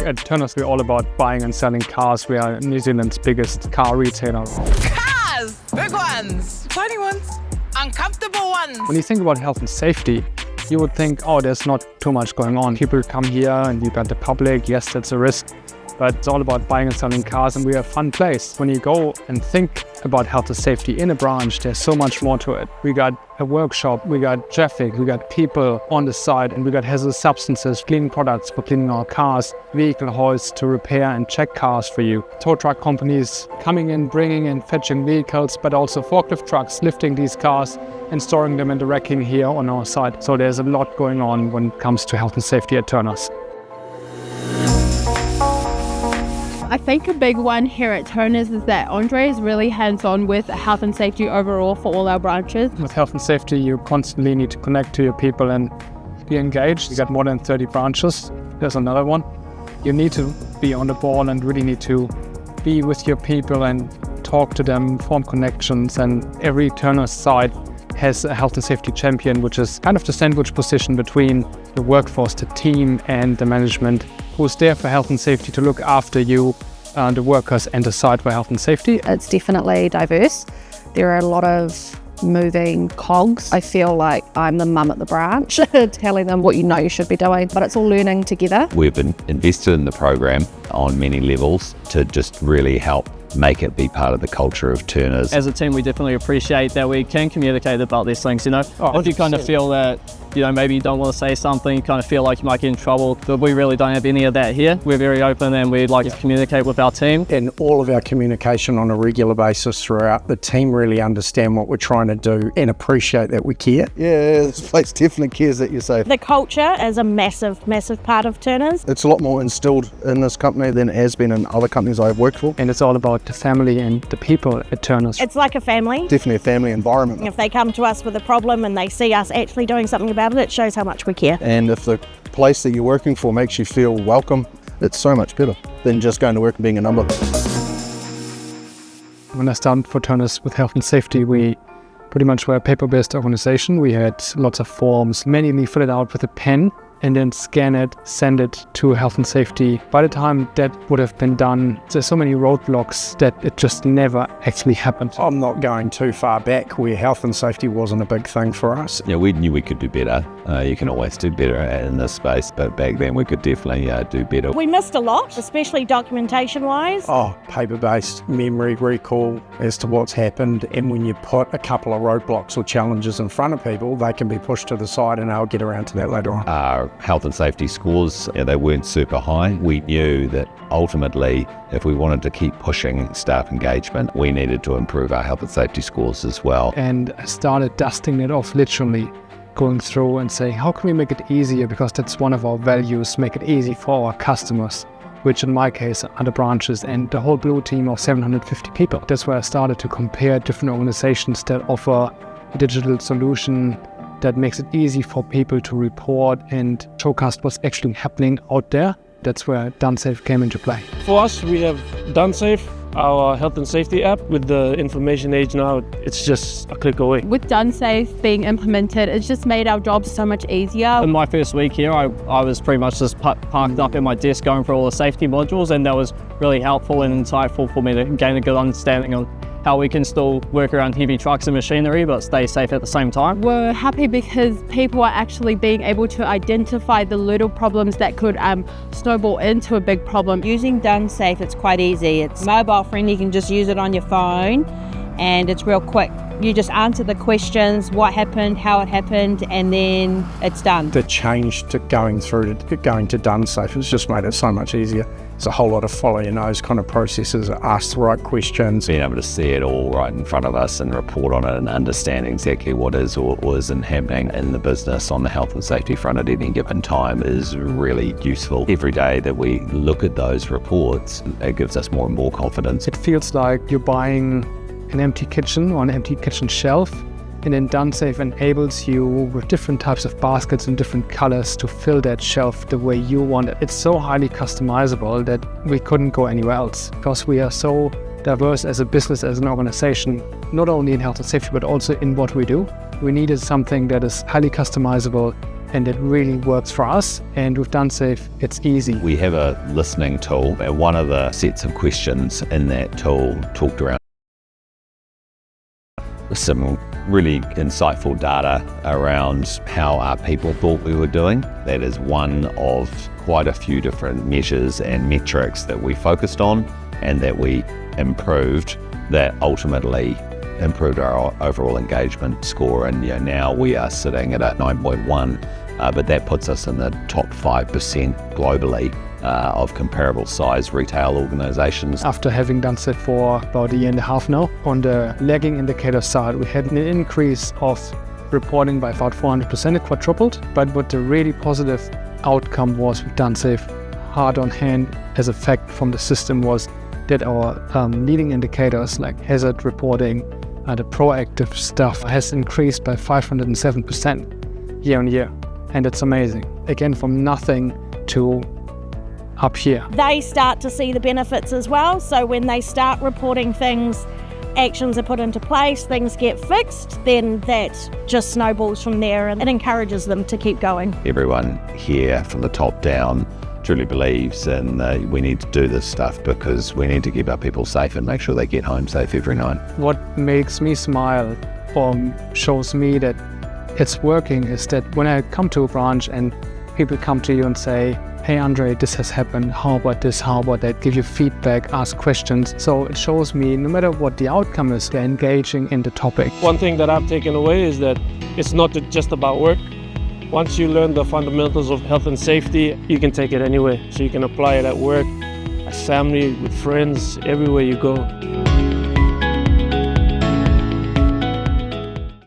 At Turners, we're all about buying and selling cars. We are New Zealand's biggest car retailer. Cars! Big ones, tiny ones, uncomfortable ones. When you think about health and safety, you would think, oh, there's not too much going on. People come here and you've got the public. Yes, that's a risk. But it's all about buying and selling cars, and we're a fun place. When you go and think about health and safety in a branch, there's so much more to it. We got a workshop, we got traffic, we got people on the side, and we got hazardous substances, cleaning products for cleaning our cars, vehicle hoists to repair and check cars for you, tow truck companies coming in, bringing and fetching vehicles, but also forklift trucks lifting these cars and storing them in the racking here on our side. So there's a lot going on when it comes to health and safety at Turners. I think a big one here at Turners is that Andre is really hands-on with health and safety overall for all our branches. With health and safety, you constantly need to connect to your people and be engaged. You got more than 30 branches. There's another one. You need to be on the ball and really need to be with your people and talk to them, form connections. And every Turners site has a health and safety champion, which is kind of the sandwich position between the workforce, the team, and the management, who's there for health and safety to look after you, the workers, and the site for health and safety. It's definitely diverse. There are a lot of moving cogs. I feel like I'm the mum at the branch, telling them what you should be doing, but it's all learning together. We've been invested in the program on many levels to just really help make it be part of the culture of Turners. As a team, we definitely appreciate that we can communicate about these things, If you kind of feel that, maybe you don't want to say something, you kind of feel like you might get in trouble, but we really don't have any of that here. We're very open and we'd like to communicate with our team. And all of our communication on a regular basis throughout, the team really understand what we're trying to do and appreciate that we care. Yeah, this place definitely cares that you're safe. The culture is a massive, massive part of Turners. It's a lot more instilled in this company than it has been in other companies I've worked for. And it's all about the family and the people at Turners. It's like a family. Definitely a family environment. If they come to us with a problem and they see us actually doing something about it, it shows how much we care. And if the place that you're working for makes you feel welcome, it's so much better than just going to work and being a number. When I started for Turners with health and safety, we pretty much were a paper-based organization. We had lots of forms, manually fill it out with a pen, and then scan it, send it to health and safety. By the time that would have been done, there's so many roadblocks that it just never actually happened. I'm not going too far back where health and safety wasn't a big thing for us. Yeah, we knew we could do better. You can always do better in this space, but back then we could definitely do better. We missed a lot, especially documentation-wise. Paper-based memory recall as to what's happened, and when you put a couple of roadblocks or challenges in front of people, they can be pushed to the side, and I'll get around to that later on. Our health and safety scores, they weren't super high. We knew that ultimately, if we wanted to keep pushing staff engagement, we needed to improve our health and safety scores as well. And I started dusting it off, literally going through and saying, how can we make it easier? Because that's one of our values, make it easy for our customers, which in my case are the branches and the whole blue team of 750 people. That's where I started to compare different organizations that offer a digital solution that makes it easy for people to report and showcase what's actually happening out there. That's where Donesafe came into play. For us, we have Donesafe, our health and safety app. With the information age now, it's just a click away. With Donesafe being implemented, it's just made our jobs so much easier. In my first week here, I was pretty much just parked up at my desk going through all the safety modules, and that was really helpful and insightful for me to gain a good understanding on how we can still work around heavy trucks and machinery but stay safe at the same time. We're happy because people are actually being able to identify the little problems that could snowball into a big problem. Using Donesafe, it's quite easy. It's mobile friendly, you can just use it on your phone and it's real quick. You just answer the questions, what happened, how it happened, and then it's done. The change to going to Donesafe has just made it so much easier. It's a whole lot of follow your nose kind of processes, ask the right questions. Being able to see it all right in front of us and report on it and understand exactly what is or isn't happening in the business on the health and safety front at any given time is really useful. Every day that we look at those reports, it gives us more and more confidence. It feels like you're buying an empty kitchen or an empty kitchen shelf, and then Donesafe enables you with different types of baskets and different colors to fill that shelf the way you want it. It's so highly customizable that we couldn't go anywhere else because we are so diverse as a business, as an organization, not only in health and safety but also in what we do. We needed something that is highly customizable and it really works for us. And with Donesafe, it's easy. We have a listening tool, and one of the sets of questions in that tool talked around some really insightful data around how our people thought we were doing. That is one of quite a few different measures and metrics that we focused on and that we improved, that ultimately improved our overall engagement score. And now we are sitting at a 9.1, but that puts us in the top 5% globally of comparable size retail organisations. After having Donesafe for about a year and a half now, on the lagging indicator side, we had an increase of reporting by about 400%, it quadrupled. But what the really positive outcome was with Donesafe, hard on hand as a fact from the system, was that our leading indicators like hazard reporting, the proactive stuff has increased by 507% year on year. And it's amazing. Again, from nothing to up here. They start to see the benefits as well. So when they start reporting things, actions are put into place, things get fixed, then that just snowballs from there and it encourages them to keep going. Everyone here from the top down truly believes in we need to do this stuff because we need to keep our people safe and make sure they get home safe every night. What makes me smile or shows me that it's working is that when I come to a branch and people come to you and say, hey Andre, this has happened, how about this, how about that, give you feedback, ask questions. So it shows me no matter what the outcome is, they're engaging in the topic. One thing that I've taken away is that it's not just about work. Once you learn the fundamentals of health and safety, you can take it anywhere. So you can apply it at work, at family, with friends, everywhere you go.